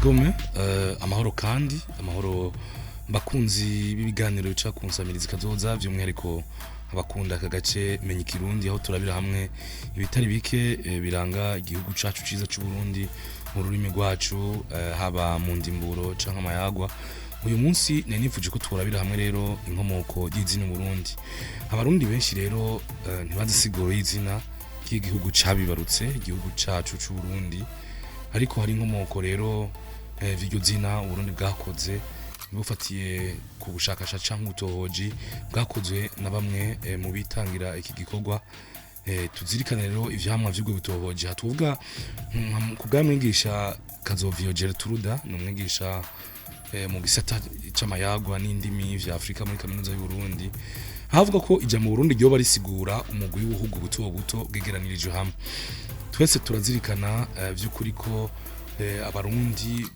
Egome amahoro kandi amahoro bakunzi b'ibiganiro bica kunsamiriza kazoza by'umwihariko abakunda aka gace menya ikirundi aho turabira hamwe ibitari bike biranga igihugu cacu ciza cy'u Burundi mu rurimi rwacu haba mu ndimburo canke amayagwa. Uyu munsi nifuje ko turabira hamwe rero inkomoko y'izina Burundi. Abarundi benshi rero ntibazisiguro y'izina y'igihugu cabibarutse igihugu cacu cy'u Burundi, ariko hari inkomoko rero vy'iryo zina Uburundi bwakoze bufatiye ku bushakashatsi canke ubutohoji bwakozwe na bamwe mu bitangira iki gikorwa. Tuzirikana rero ivyamwa vy'ubwo butohoji hatuvuga ku bwamwigisha Kazovio Gertruda, n'umwigisha mu gisata c'amayagwa n'indimi vya Afrika muri kaminuza y'u Burundi, havuga ko ija mu Burundi ryoba risigura umugwi w'ibihugu buto buto bwegeranirije hamwe. Twese turazirikana vy'ukuri ko abarundi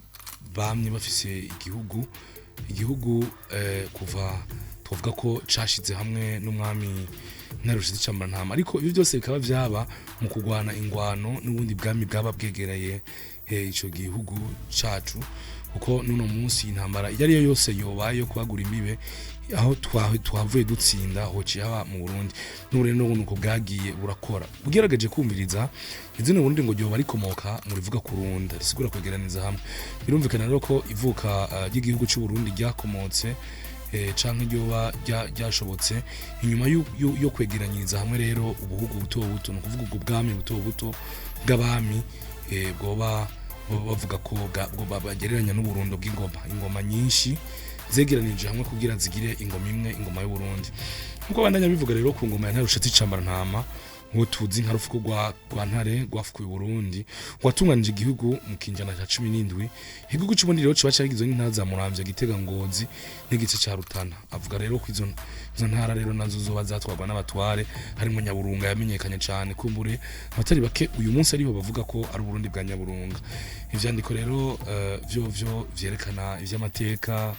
bamye bafise igihugu kuva tuvuga ko cashize hamwe n'umwami narushize icambarantama, ariko ibyo byose bikaba vyaba mu kugwana ingwano n'ubundi bwami bwaba bwegereye ico gihugu cacu, kuko nuno munsi intambara yari yose yobaye yo kwagura imbibe aho twavuye dutsinda hoci haba mu Burundi n'ureno nuko bwagiye burakora. Ugerageje kumviriza izina Burundi ngo ryoba rikomoka mu rivuga kurunda risigura kwegeraniza hamwe. Birumvikana rero ko ivuka y'igihugu cy'u Burundi ryakomotse canke ryoba ryashobotse inyuma yo kwegeranyiriza hamwe rero ubuhugu buto buto, no kuvuga ubwo bwami buto buto bw'abami bwoba bavuga ko bagereranya n'uburundo bw'ingoma nyinshi zegeranije hamwe kugira zigire ingoma imwe, ingoma y'u Burundi. Nkuko bandanya bivuga rero ku ngoma ya ntarushatse icambarantama ngo tuzi nka rufuko rwa ntare rwafukuye Burundi watunganije igihugu mu kinjana cya 17. Igihugu cy'ubundi rero kiba cyagizwe n'intara za Muramvya, Gitega, Ngozi n'igice ca Rutana. Avuga rero ko izo ntara rero nazo zoba zatwarwa n'abatware harimo Nyaburunga yamenyekanye cyane kumbure abatari bake uyu munsi ariho bavuga ko ari Burundi bwa Nyaburunga. Ivyandiko rero vyo vyerekana ivy'amateka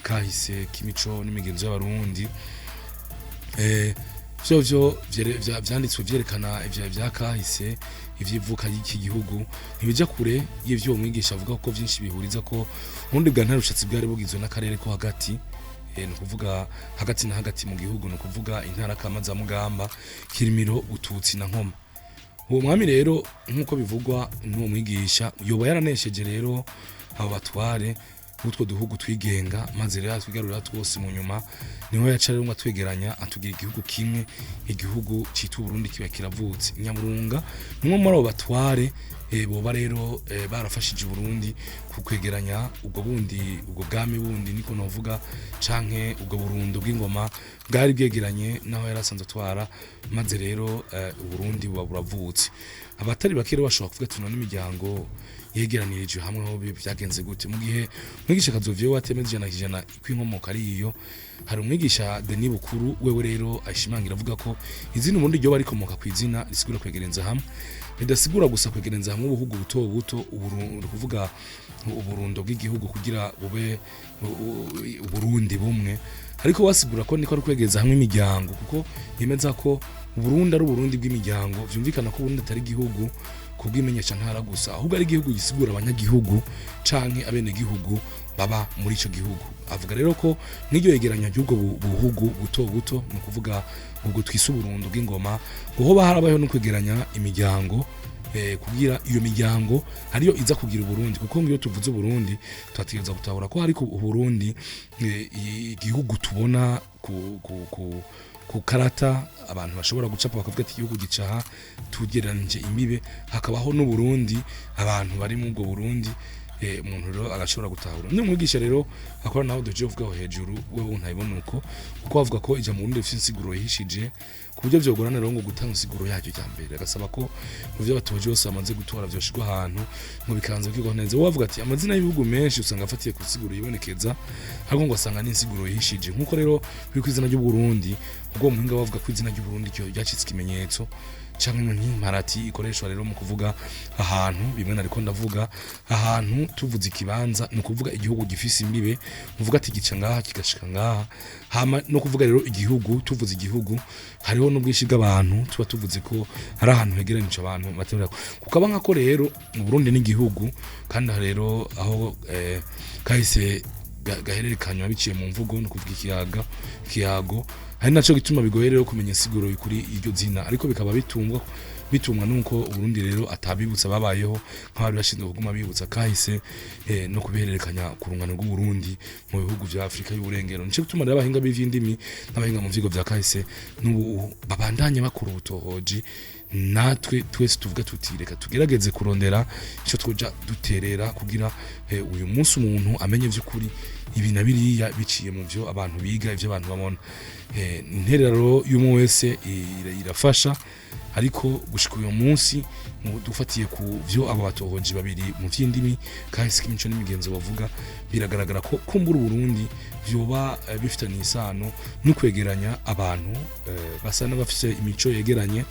kahise k'imico n'imigenzo y'abarundi vyo vyanditswe vyerekana vya kahise ivyivuka y'iki gihugu ntibija kure y'ivyo umwigisha avuga ko vyinshi bihuriza ko Burundi bwa ntarushatsi bwari bugizwe n'akarere ko hagati, no kuvuga hagati na hagati mu gihugu, no kuvuga intara kamaza mugamba Kirimiro, Bututsi na Nkoma. Uwo mwami rero nkuko bivugwa n'uwo mwigisha yoba yaranesheje rero abo batware utwo duhugu twigenga, maze rero twigarurira twose mu nyuma niho yaca rero atwegeranya atugira igihugu kimwe, igihugu citwa Burundi kiba kiravutse. Nyamurunga nimwe muri abo batware boba rero barafashije Burundi kukwegeranya ubwo bwami bundi niko novuga canke ubwo burundo bw'ingoma bwari bwegeranye naho yarasanze twara, maze rero Burundi buba buravutse. Abatari bakire bashobora kuvuga tuno n'imiryango yegeranirije hamwe ho byagenze gute. Mu gihe mwigisha Kazovio watemeze ijana kw'inkomoka ari iyo, hari umwigisha Denis Bukuru wewe rero ashimangira avuga ko izina Burundi ryo barikomoka ku izina risigura kwegerenza hamwe, bidasigura gusa kwegerenza hamwe ubuhugu buto buto kuvuga uburundo bw'igihugu kugira bube Uburundi bumwe, ariko wasigura ko niko ari kwegereza hamwe imiryango, kuko yemeza ko Uburundi ari Uburundi bw'imiryango. Vyumvikana ko Uburundi atari igihugu kubwimenyesha ntara gusa, ahubwo ari igihugu gisigura abanyagihugu canke abene gihugu baba muri ico gihugu. Avuga rero ko n'iryo yegeranya ry'ubwo buhugu buto buto, no kuvuga ubwo twise uburundo bw'ingoma, ngo harabayeho no kwegeranya imiryango kugira iyo miryango hariyo iza kugira Uburundi, kuko ngiyo tuvuze Uburundi twategereza gutahura ko hari ku Burundi igihugu tubona ku karata abantu bashobora gucapa bakavuga ati igihugu gicaha tugeranije imbibe, hakabaho n'u Burundi abantu bari mu bwo Burundi umuntu rero agashobora gutahura. N'umwigisha rero akora naho doje uvuga hejuru wewe ntayibona uko avuga ko ija mu Burundi ifite insiguro yihishije ku buryo vyogorana rero ngo gutanga insiguro yacyo cyambere, agasaba ko mu byo batoje bose bamaze gutora byoshirwa ahantu mu bikanzo by'uko neza. Wavuga ati amazina y'ibihugu menshi usanga afatiye ku siguro yibonekeza, ahubwo ngo asanga n'insiguro yihishije. Nkuko rero biri ku izina ry'u Burundi, ubwo muhinga bavuga ko izina ry'u Burundi cyo ryacitse ikimenyetso canke nk'imparati ikoreshwa rero mu kuvuga ahantu bimwe nariko ndavuga ahantu tuvuze ikibanza no kuvuga igihugu gifise imbibe muvuga ati gica ngaha kigashika ngaha hama no kuvuga rero igihugu tuvuze igihugu hariho n'ubwishi bw'abantu tuba tuvuze ko hari ahantu hegeranije abantu batera kukaba nka ko rero mu Burundi n'igihugu kandi rero aho kahise gahererekanywa biciye mu mvugo no kuvuga ikiyago hari naco gituma bigoye rero kumenya insiguro kuri iryo zina ariko bikaba bitumwa nuko Uburundi rero atabibutsa babayeho nk'abari bashinzwe kuguma bibutsa kahise no kubihererekanya ku rungano rw'u Burundi mu bihugu vya Afrika y'uburengero nico gituma rero abahinga b'ivy'indimi n'abahinga mu vyigo vya kahise n'ubu babandanye bakora ubutohoji natwe twese tuvuga tuti reka tugerageze kurondera ico twoja duterera kugira uyu munsi umuntu amenye vy'ukuri ibi na biriya biciye mu vyo abantu biga ivyo abantu babona interero y'umwe wese irafasha ariko gushika uyu munsi dufatiye ku vyo abo batohoji babiri mu vy'indimi kahise imico n'imigenzo bavuga biragaragara ko kumbura Uburundi vyoba bifitanye isano no kwegeranya abantu basa n'abafise imico yegeranye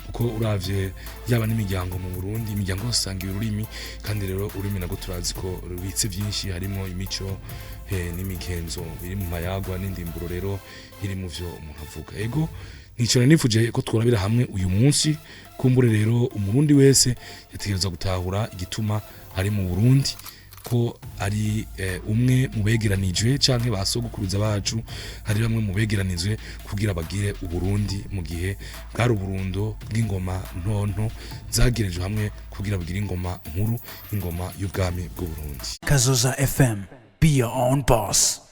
uko uravye yaba n'imiryango mu Burundi imiryango usanga ururimi kandi rero ururimi nago turazi ko rubitse byinshi harimo imico n'imigenzo biri mu mayagwa n'indimburo rero iri mu vyo umuntu avuga ego nico nifuje ko tworabira hamwe uyu munsi kumbure rero umurundi wese yategereza gutahura igituma ari mu Burundi ko ari umwe mu begeranijwe canke basogukuruza bacu hari bamwe mu begeranizwe kugira bagire Uburundi mu gihe bwari uburundo bw'ingoma ntonto zagirijwe hamwe kugira bagire ingoma nkuru ingoma y'ubwami bw'u Burundi. Kazoza FM, be your own boss.